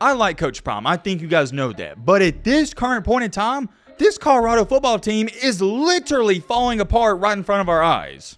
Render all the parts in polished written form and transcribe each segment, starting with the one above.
I like Coach Prime. I think you guys know that. But at this current point in time, this Colorado football team is literally falling apart right in front of our eyes.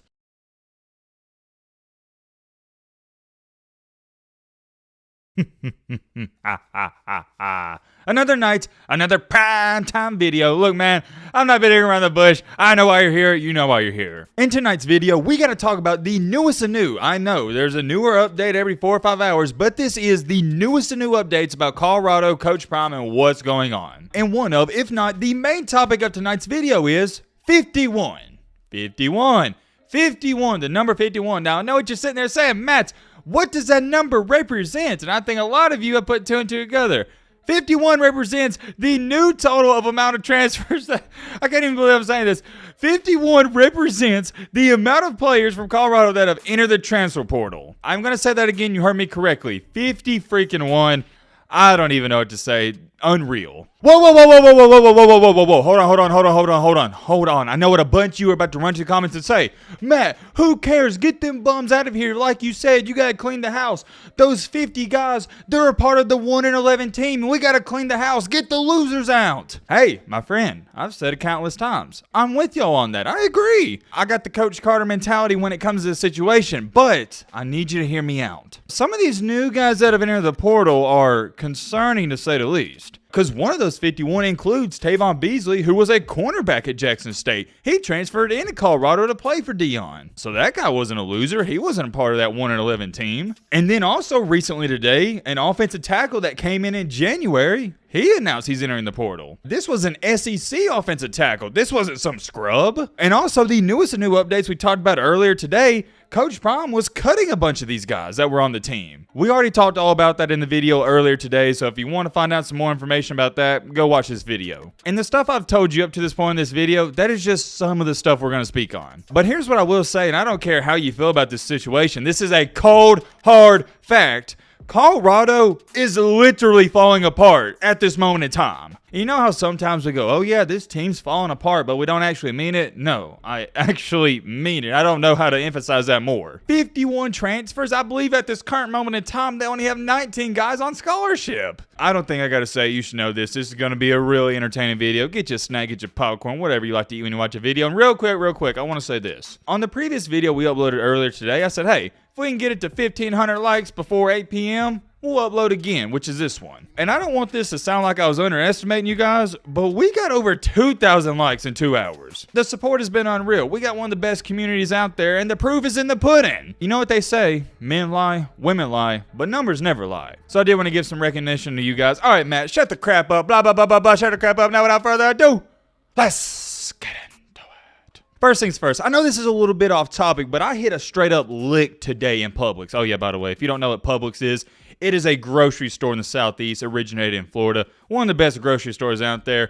Another night, another prime time video. Look, man, I'm not beating around the bush. I know why you're here. You know why you're here. In tonight's video, we got to talk about the newest and new. I know there's a newer update every 4 or 5 hours, but this is the newest and new updates about Colorado, Coach Prime, and what's going on. And one of, if not the main topic of tonight's video is 51. 51. 51, the number 51. Now, I know what you're sitting there saying, Matt, what does that number represent? And I think a lot of you have put 2 and 2 together. 51 represents the new total of amount of transfers. I can't even believe I'm saying this. 51 represents the amount of players from Colorado that have entered the transfer portal. I'm going to say that again. You heard me correctly. 50 freaking 1. I don't even know what to say. Unreal. Whoa. Hold on. I know what a bunch of you are about to run to the comments and say. Matt, who cares? Get them bums out of here. Like you said, you got to clean the house. Those 50 guys, they're a part of the 1-11 team. We got to clean the house. Get the losers out. Hey, my friend, I've said it countless times. I'm with y'all on that. I agree. I got the Coach Carter mentality when it comes to this situation, but I need you to hear me out. Some of these new guys that have entered the portal are concerning to say the least. Because one of those 51 includes Tavon Beasley, who was a cornerback at Jackson State. He transferred into Colorado to play for Deion. So that guy wasn't a loser. He wasn't a part of that 1-11 team. And then also recently today, an offensive tackle that came in January, he announced he's entering the portal. This was an SEC offensive tackle. This wasn't some scrub. And also the newest and new updates we talked about earlier today, Coach Prime was cutting a bunch of these guys that were on the team. We already talked all about that in the video earlier today, so if you want to find out some more information about that, go watch this video. And the stuff I've told you up to this point in this video, that is just some of the stuff we're going to speak on. But here's what I will say, and I don't care how you feel about this situation. This is a cold, hard fact. Colorado is literally falling apart at this moment in time. You know how sometimes we go, oh yeah, this team's falling apart, but we don't actually mean it? No, I actually mean it. I don't know how to emphasize that more. 51 transfers. I believe at this current moment in time, they only have 19 guys on scholarship. I don't think I got to say you should know this. This is going to be a really entertaining video. Get your snack, get your popcorn, whatever you like to eat when you watch a video. And real quick, I want to say this. On the previous video we uploaded earlier today, I said, hey, if we can get it to 1,500 likes before 8 p.m., we'll upload again, which is this one. And I don't want this to sound like I was underestimating you guys, but we got over 2,000 likes in 2 hours. The support has been unreal. We got one of the best communities out there, and the proof is in the pudding. You know what they say? Men lie, women lie, but numbers never lie. So I did want to give some recognition to you guys. All right, Matt, shut the crap up. Blah, blah, blah, blah, blah. Shut the crap up. Now, without further ado, let's get into it. First things first, I know this is a little bit off topic, but I hit a straight up lick today in Publix. Oh yeah, by the way, if you don't know what Publix is, it is a grocery store in the Southeast, originated in Florida. One of the best grocery stores out there.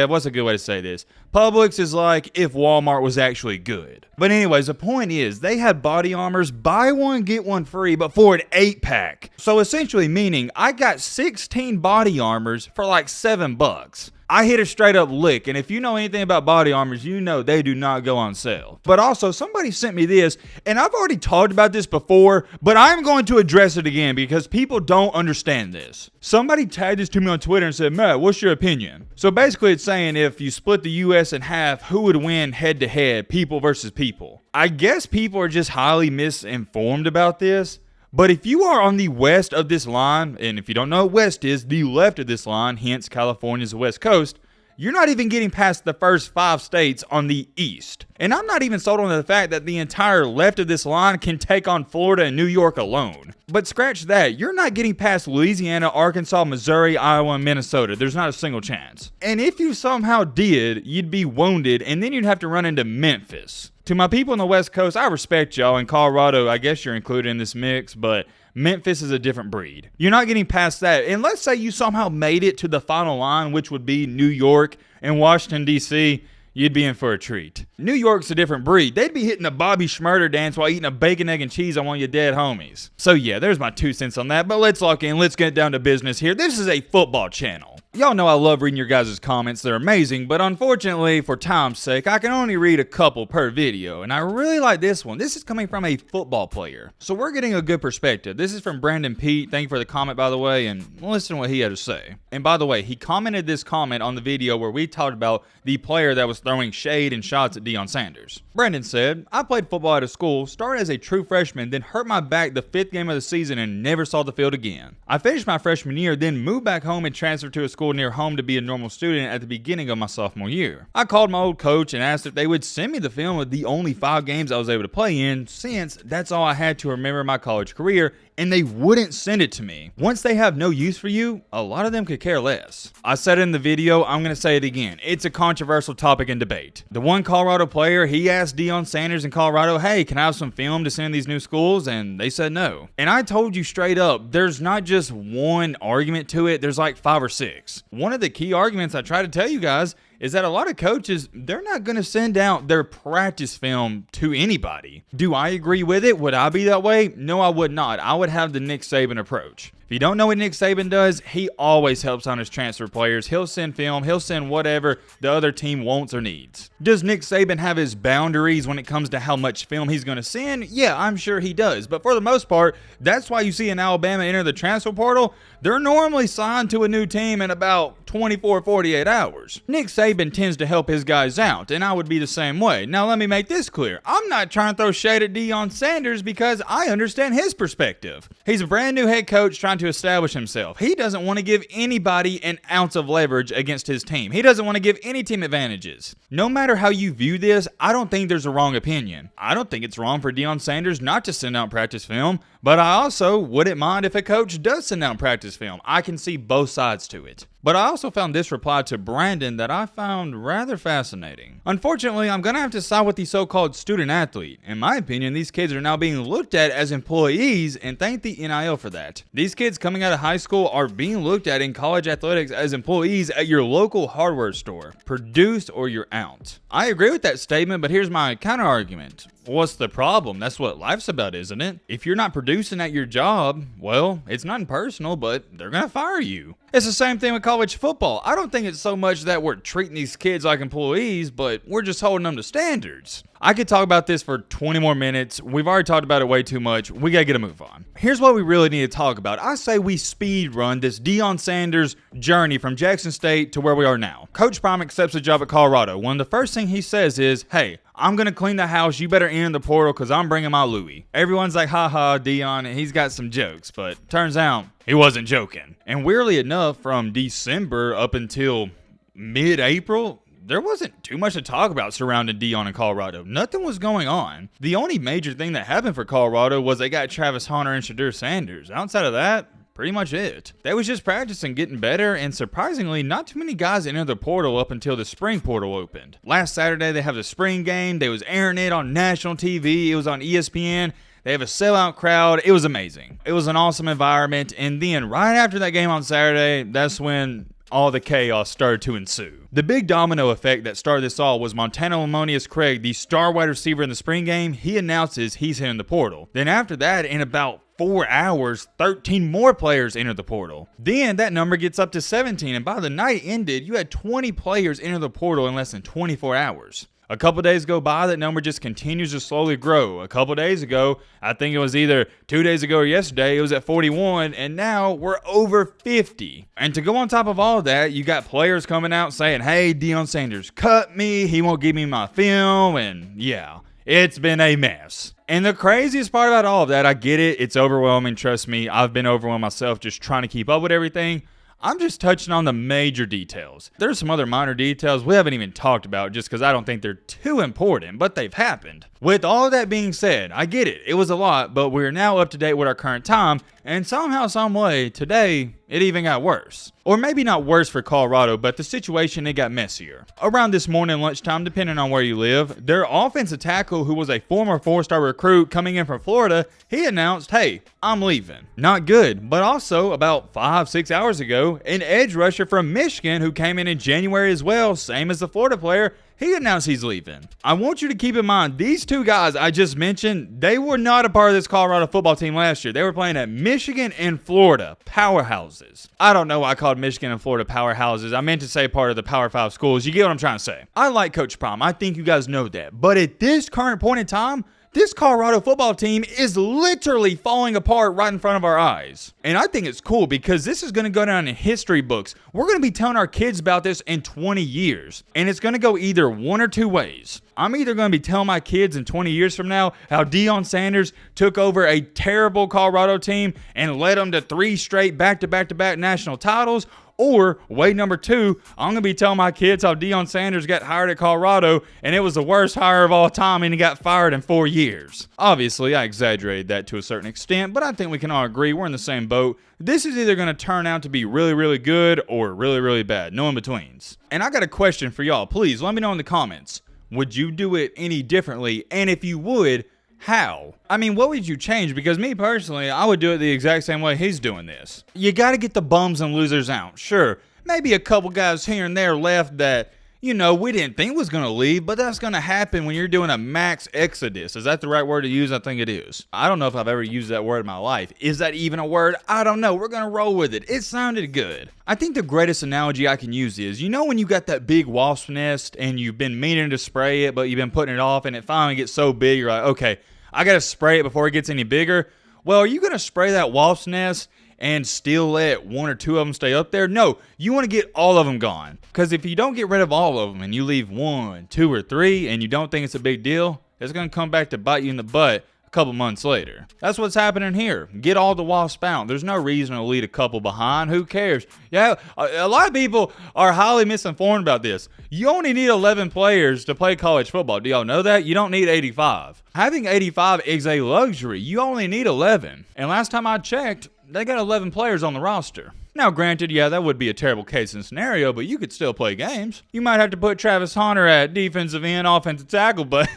What's a good way to say this? Publix is like if Walmart was actually good. But anyways, the point is they had body armors, buy one, get one free, but for an 8-pack. So essentially meaning I got 16 body armors for like $7. I hit a straight up lick, and if you know anything about body armors, you know they do not go on sale. But also, somebody sent me this, and I've already talked about this before, but I'm going to address it again because people don't understand this. Somebody tagged this to me on Twitter and said, Matt, what's your opinion? So basically it's saying if you split the U.S. in half, who would win head-to-head, people versus people? I guess people are just highly misinformed about this. But if you are on the west of this line, and if you don't know what west is, the left of this line, hence California's the west coast, you're not even getting past the first 5 states on the east. And I'm not even sold on the fact that the entire left of this line can take on Florida and New York alone. But scratch that, you're not getting past Louisiana, Arkansas, Missouri, Iowa, and Minnesota. There's not a single chance. And if you somehow did, you'd be wounded, and then you'd have to run into Memphis. To my people on the West Coast, I respect y'all. In Colorado, I guess you're included in this mix, but Memphis is a different breed. You're not getting past that. And let's say you somehow made it to the final line, which would be New York and Washington, D.C., you'd be in for a treat. New York's a different breed. They'd be hitting a Bobby Schmurder dance while eating a bacon, egg, and cheese on one of your dead homies. So yeah, there's my 2 cents on that, but let's lock in. Let's get down to business here. This is a football channel. Y'all know I love reading your guys' comments, they're amazing, but unfortunately, for time's sake, I can only read a couple per video, and I really like this one. This is coming from a football player, so we're getting a good perspective. This is from Brandon Pete. Thank you for the comment, by the way, and listen to what he had to say. And by the way, he commented this comment on the video where we talked about the player that was throwing shade and shots at Deion Sanders. Brandon said, "I played football at a school, started as a true freshman, then hurt my back the 5th game of the season and never saw the field again. I finished my freshman year, then moved back home and transferred to a school near home to be a normal student at the beginning of my sophomore year. I called my old coach and asked if they would send me the film of the only 5 games I was able to play in, since that's all I had to remember my college career, and they wouldn't send it to me. Once they have no use for you, a lot of them could care less." I said it in the video, I'm going to say it again. It's a controversial topic and debate. The one Colorado player, he asked Deion Sanders in Colorado, "Hey, can I have some film to send these new schools?" And they said no. And I told you straight up, there's not just one argument to it, there's like 5 or 6. One of the key arguments I try to tell you guys is that a lot of coaches, they're not going to send out their practice film to anybody. Do I agree with it? Would I be that way? No, I would not. I would have the Nick Saban approach. If you don't know what Nick Saban does, he always helps on his transfer players. He'll send film, he'll send whatever the other team wants or needs. Does Nick Saban have his boundaries when it comes to how much film he's going to send? Yeah, I'm sure he does. But for the most part, that's why you see in Alabama enter the transfer portal. They're normally signed to a new team in about 24, 48 hours. Nick Saban tends to help his guys out, and I would be the same way. Now let me make this clear. I'm not trying to throw shade at Deion Sanders because I understand his perspective. He's a brand new head coach trying to establish himself. He doesn't want to give anybody an ounce of leverage against his team. He doesn't want to give any team advantages. No matter how you view this, I don't think there's a wrong opinion. I don't think it's wrong for Deion Sanders not to send out practice film, but I also wouldn't mind if a coach does send out practice film. I can see both sides to it. But I also found this reply to Brandon that I found rather fascinating. "Unfortunately, I'm going to have to side with the so-called student athlete. In my opinion, these kids are now being looked at as employees, and thank the NIL for that. These kids coming out of high school are being looked at in college athletics as employees at your local hardware store. Produced or you're out." I agree with that statement, but here's my counter argument. What's the problem? That's what life's about, isn't it? If you're not producing at your job, well, it's nothing personal, but they're going to fire you. It's the same thing with college football. I don't think it's so much that we're treating these kids like employees, but we're just holding them to standards. I could talk about this for 20 more minutes. We've already talked about it way too much. We got to get a move on. Here's what we really need to talk about. I say we speed run this Deion Sanders journey from Jackson State to where we are now. Coach Prime accepts a job at Colorado. One of the first things he says is, "Hey, I'm going to clean the house. You better enter the portal because I'm bringing my Louis." Everyone's like, haha, Deion, and he's got some jokes, but turns out he wasn't joking. And weirdly enough, from December up until mid-April, there wasn't too much to talk about surrounding Deion in Colorado. Nothing was going on. The only major thing that happened for Colorado was they got Travis Hunter and Shedeur Sanders. Outside of that, pretty much it. They was just practicing, getting better, and surprisingly, not too many guys entered the portal up until the spring portal opened. Last Saturday, they have the spring game. They was airing it on national TV. It was on ESPN. They have a sellout crowd. It was amazing. It was an awesome environment. And then right after that game on Saturday, that's when all the chaos started to ensue. The big domino effect that started this all was Montana Lemonious Craig, the star wide receiver in the spring game. He announces he's hitting the portal. Then after that, in about 4 hours, 13 more players entered the portal. Then that number gets up to 17, and by the night ended, you had 20 players enter the portal in less than 24 hours. A couple days go by, that number just continues to slowly grow. A couple days ago, I think it was either 2 days ago or yesterday, it was at 41, and now we're over 50. And to go on top of all of that, you got players coming out saying, "Hey, Deion Sanders cut me, he won't give me my film," and yeah, it's been a mess. And the craziest part about all of that, I get it, it's overwhelming, trust me, I've been overwhelmed myself just trying to keep up with everything. I'm just touching on the major details. There's some other minor details we haven't even talked about just because I don't think they're too important, but they've happened. With all that being said, I get it. It was a lot, but we're now up to date with our current time, and somehow, some way, today, it even got worse. Or maybe not worse for Colorado, but the situation, it got messier. Around this morning lunchtime, depending on where you live, their offensive tackle, who was a former 4-star recruit coming in from Florida, he announced, "Hey, I'm leaving." Not good, but also about 5-6 hours ago, an edge rusher from Michigan who came in January as well, same as the Florida player, He announced he's leaving. I want you to keep in mind, these two guys I just mentioned, they were not a part of this Colorado football team last year. They were playing at Michigan and Florida, powerhouses. I don't know why I called Michigan and Florida powerhouses. I meant to say part of the Power 5 schools. You get what I'm trying to say. I like Coach Prime. I think you guys know that. But at this current point in time, this Colorado football team is literally falling apart right in front of our eyes. And I think it's cool because this is going to go down in history books. We're going to be telling our kids about this in 20 years. And it's going to go either one or two ways. I'm either going to be telling my kids in 20 years from now how Deion Sanders took over a terrible Colorado team and led them to 3 straight back-to-back-to-back national titles. Or, way number 2, I'm going to be telling my kids how Deion Sanders got hired at Colorado and it was the worst hire of all time and he got fired in 4 years. Obviously, I exaggerated that to a certain extent, but I think we can all agree we're in the same boat. This is either going to turn out to be really, really good or really, really bad. No in-betweens. And I got a question for y'all. Please, let me know in the comments. Would you do it any differently? And if you would, how? I mean, what would you change? Because me personally, I would do it the exact same way he's doing this. You got to get the bums and losers out. Sure, maybe a couple guys here and there left that, we didn't think was going to leave, but that's going to happen when you're doing a max exodus. Is that the right word to use? I think it is. I don't know if I've ever used that word in my life. Is that even a word? I don't know. We're going to roll with it. It sounded good. I think the greatest analogy I can use is, when you got that big wasp nest and you've been meaning to spray it, but you've been putting it off and it finally gets so big, you're like, okay, I got to spray it before it gets any bigger. Well, are you going to spray that wasp nest and still let 1 or 2 of them stay up there? No, you want to get all of them gone. Because if you don't get rid of all of them and you leave 1, 2, or 3 and you don't think it's a big deal, it's going to come back to bite you in the butt a couple months later. That's what's happening here. Get all the wasps out. There's no reason to leave a couple behind. Who cares? Yeah, a lot of people are highly misinformed about this. You only need 11 players to play college football. Do y'all know that? You don't need 85. Having 85 is a luxury. You only need 11. And last time I checked, they got 11 players on the roster. Now, granted, yeah, that would be a terrible case and scenario, but you could still play games. You might have to put Travis Hunter at defensive end, offensive tackle, but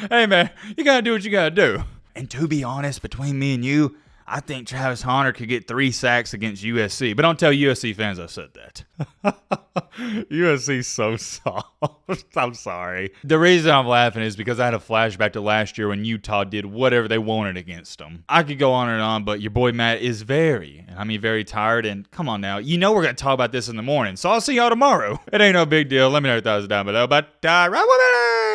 hey, man, you got to do what you got to do. And to be honest, between me and you, I think Travis Hunter could get 3 sacks against USC. But don't tell USC fans I said that. USC's so soft. I'm sorry. The reason I'm laughing is because I had a flashback to last year when Utah did whatever they wanted against them. I could go on and on, but your boy Matt is very tired. And come on now. We're going to talk about this in the morning. So I'll see y'all tomorrow. It ain't no big deal. Let me know your thoughts down below. But right with it.